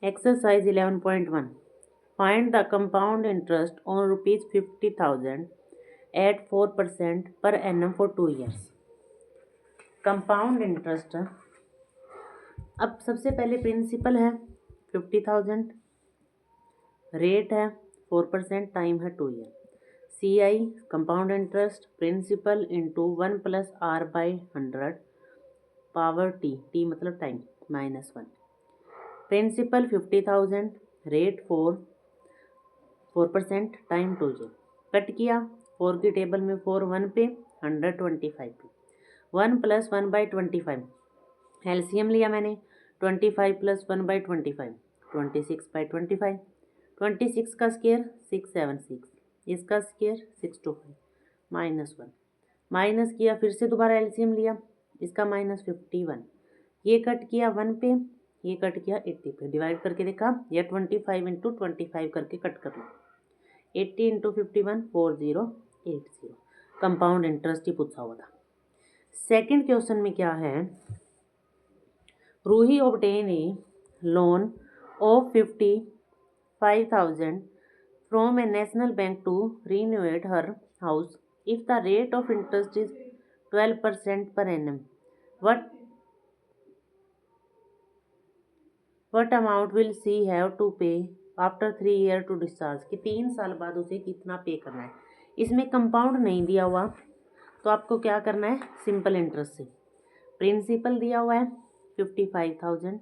Exercise 11.1. Find the compound interest on rupees 50,000 at 4% per annum for 2 years. Compound interest, अब सबसे पहले principal है 50,000, rate है 4%, time है 2 year. C I compound interest principal into 1 plus R by 100 power T मतलब time -1. Principal 50,000, rate 4% time 2 year. Cut किया 4 की table में 4 1 पे 100 25 पे 1 प्लस 1 बाई 25 एलसीएम लिया मैंने 25 प्लस 1 बाई 25 26 बाई 25 26 का स्केयर 676 इसका स्केयर 625 -1 माइनस किया फिर से दोबारा एलसीएम लिया इसका -51 ये कट किया 1 पे ये कट किया 80 पे डिवाइड करके देखा या 25 इंटू 25 करके कट कर लो 80 इंटू 51 4080 कंपाउंड इंटरेस्ट ही पूछा हुआ था. सेकंड क्वेश्चन में क्या है, Roohi obtain a loan of 55,000 from a national bank to renovate her house if the rate of interest is 12% per annum. What amount will she have to pay after 3 years to discharge? कि 3 साल बाद उसे कितना पे करना है. इसमें compound नहीं दिया हुआ तो आपको क्या करना है, सिंपल इंटरेस्ट से. प्रिंसिपल दिया हुआ है 55,000,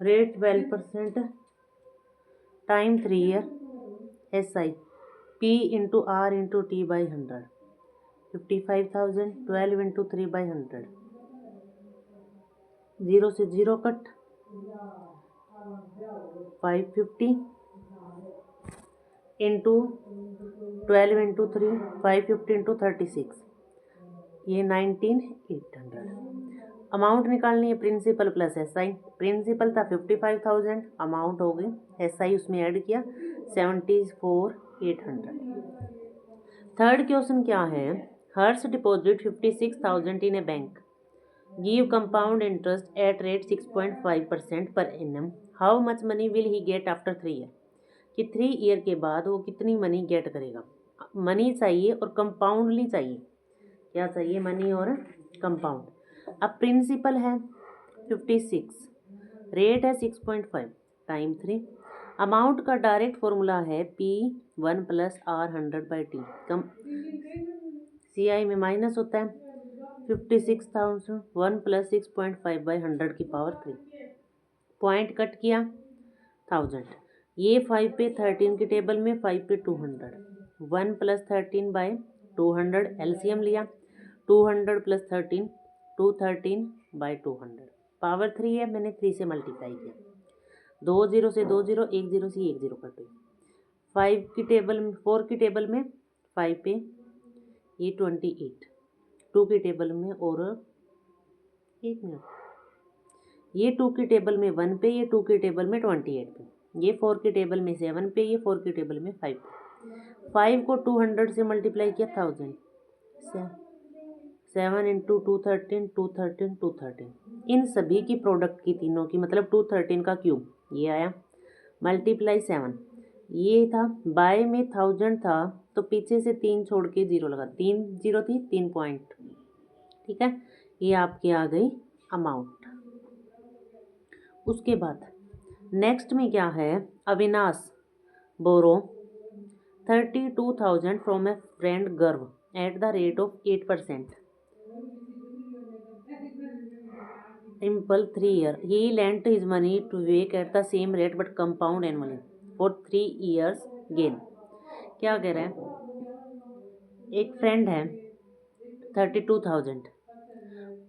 rate 12%, time 3 year, S I P into R into T by 100 55,000 12 into 3 by 100 0 से 0 कट 550 इंटू 12 इंटू 3 550 इंटू 36 ये 19,800. अमाउंट निकालनी है principal plus S I. Principal था 55,000, अमाउंट हो गई एस आई उसमें ऐड किया 74,800. थर्ड क्वेश्चन क्या है, Harsh deposit 56,000 in a bank, give compound interest at rate 6.5% per annum, how much money will he get after 3 year. कि 3 ईयर के बाद वो कितनी मनी गेट करेगा. मनी चाहिए और कंपाउंडली चाहिए. क्या चाहिए, मनी और कंपाउंड. अब प्रिंसिपल है 56, रेट है 6.5, टाइम 3. अमाउंट का डायरेक्ट फॉर्मूला है P1 plus R 100 by T. कम CI में माइनस होता है 56,000 1 प्लस 6.5 बाई 100 की पावर 3. पॉइंट कट किया 1000 ये 5 पे 13 की टेबल में 5 पे 200 1 प्लस 13 बाई 200 एलसीएम लिया 200 प्लस 13 213 बाई 200 पावर 3 है मैंने 3 से मल्टीप्लाई किया 2 0 से 2 0 1 0 से 1 0 कटे 5 की टेबल में 4 की टेबल में 5 पे ये 28 2 की टेबल में और 1 मिनट ये 2 की टेबल में 1 पे ये 2 की टेबल में 28 पे ये 4 की टेबल में 7 पे ये 4 की टेबल में 5 पे 5 को 200 से मल्टीप्लाई किया 1000 7 इंटू 213 213 213 इन सभी की प्रोडक्ट की तीनों की मतलब 213 का क्यूब ये आया मल्टीप्लाई 7 ये था बाय में 1000 था तो पीछे से 3 छोड़ के 0 लगा 3 0 थी 3 पॉइंट. ठीक है, ये आपकी आ गई अमाउंट. उसके बाद नेक्स्ट में क्या है, अविनाश बोरो 32,000 फ्रॉम ए फ्रेंड गर्व at the rate of 8%. Simple 3 year. He lent his money to Vivek at the same rate but compound annually for 3 years gain. क्या कह रहा है, एक फ्रेंड है 32,000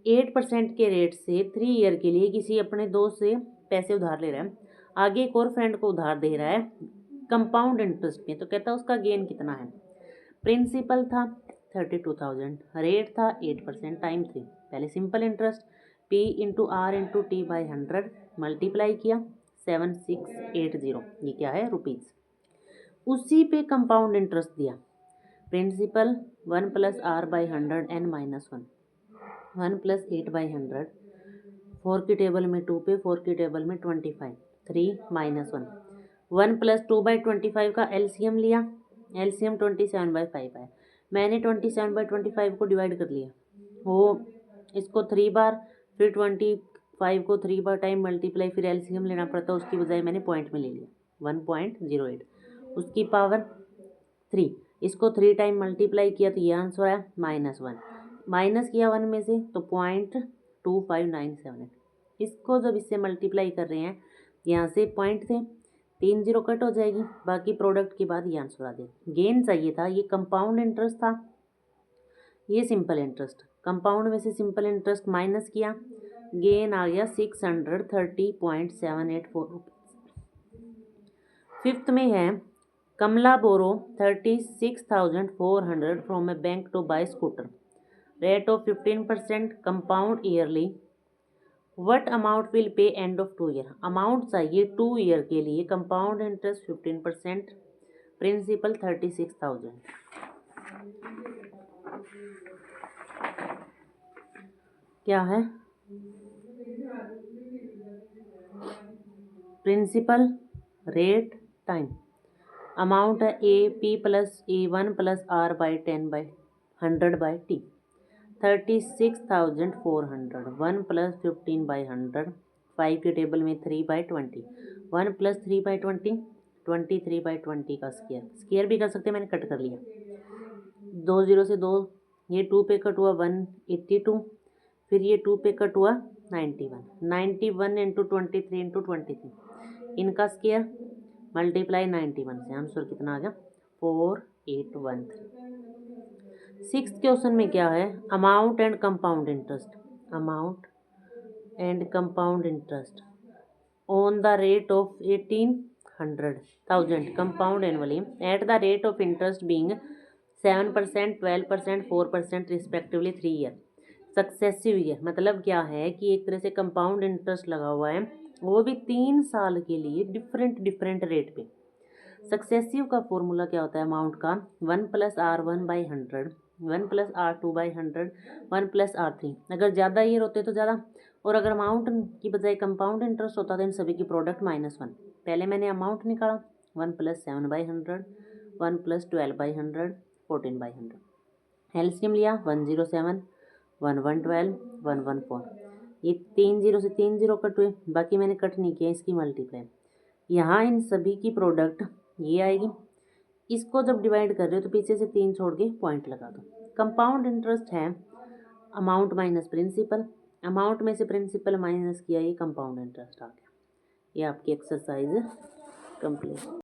8% के रेट से 3 ईयर के लिए किसी अपने दोस्त से पैसे उधार ले रहा है. आगे एक और फ्रेंड को उधार दे रहा है कंपाउंड इंटरेस्ट में. तो कहता है उसका गेन कितना है. प्रिंसिपल था 32,000, रेट था 8%, टाइम 3. पहले simple interest P into R into T by 100 multiply किया 7680 ये क्या है रुपीज़. उसी पे कंपाउंड इंटरेस्ट दिया. Principal 1 plus R by 100 n -1 1 plus 8 by 100 4 की टेबल में 2 पे, 4 की टेबल में 25, 3 माइनस 1, 1 प्लस 2/25 का एलसीएम लिया, एलसीएम 27/5 है। मैंने 27/25 को डिवाइड कर लिया, वो इसको 3 बार, फिर 25 को 3 बार टाइम मल्टीप्लाई, फिर एलसीएम लेना पड़ता, उसकी बजाय मैंने पॉइंट में ले लिया 1.08, उसकी पावर 3, इसको 3 टाइम मल्टीप्लाई किया तो ये आंसर आया -1, माइनस किया 1 में से तो 0.2597 है। इसको जब इससे मल्टीप्लाई कर रहे हैं, यहाँ से पॉइंट थे, 3 0 कट हो जाएगी, बाकी प्रोडक्ट के बाद ये आंसर आ जाएगा। गेन चाहिए था, ये कंपाउंड इंटरेस्ट था, ये सिंपल इंटरेस्ट, कंपाउंड में से सिंपल इंटरेस्ट माइनस किया, गेन आ गया 630.784 रुपीज़। फिफ्थ में है Kamala borrow 36,400 from a bank to buy scooter, rate of 15% compound yearly, what amount will pay end of 2 year. Amount चाहिए 2 ईयर के लिए, कंपाउंड इंटरेस्ट 15%, प्रिंसिपल 36,000। क्या है प्रिंसिपल, रेट, टाइम, अमाउंट है A P plus A 1 plus R by 10/100/t, 36,400, 1 plus 15/100, 5 की table में 3/20, 1 plus 3/20, 23/20 का square भी कर सकते हैं, मैंने कट कर लिया, 2 0 से 2, ये 2 पे कट हुआ 182, फिर ये 2 पे कट हुआ 91 इंटू 23 इंटू 23, इनका स्केयर मल्टीप्लाई 91 से, आंसर कितना आ गया 4813। सिक्स्थ क्वेश्चन में क्या है, amount and compound interest, amount and compound interest on the rate of 18,000 compound annually at the rate of interest being 7%, 12%, 4% respectively 3 year successive year. मतलब क्या है कि एक तरह से कंपाउंड इंटरेस्ट लगा हुआ है, वो भी 3 साल के लिए डिफरेंट रेट पे। सक्सेसिव का फॉर्मूला क्या होता है अमाउंट का, 1 plus R1/100, 1 plus R2/100, 1 plus R3। अगर ज़्यादा ईयर होते तो ज़्यादा, और अगर अमाउंट की बजाय कंपाउंड इंटरेस्ट होता तो इन सभी की प्रोडक्ट -1। पहले मैंने अमाउंट निकाला, 1 प्लस 7/100, 1 प्लस 12/100, 14/100, एलसीएम लिया 107, 1112, 114, ये 3 0 से 3 0 कट हुए, बाकी मैंने कट नहीं किया, इसकी मल्टीप्लाई, यहाँ इन सभी की प्रोडक्ट ये आएगी, इसको जब डिवाइड कर रहे हो तो पीछे से 3 छोड़ के पॉइंट लगा दो। कंपाउंड इंटरेस्ट है अमाउंट माइनस प्रिंसिपल, अमाउंट में से प्रिंसिपल माइनस किया, ये कंपाउंड इंटरेस्ट आ गया। ये आपकी एक्सरसाइज कंप्लीट।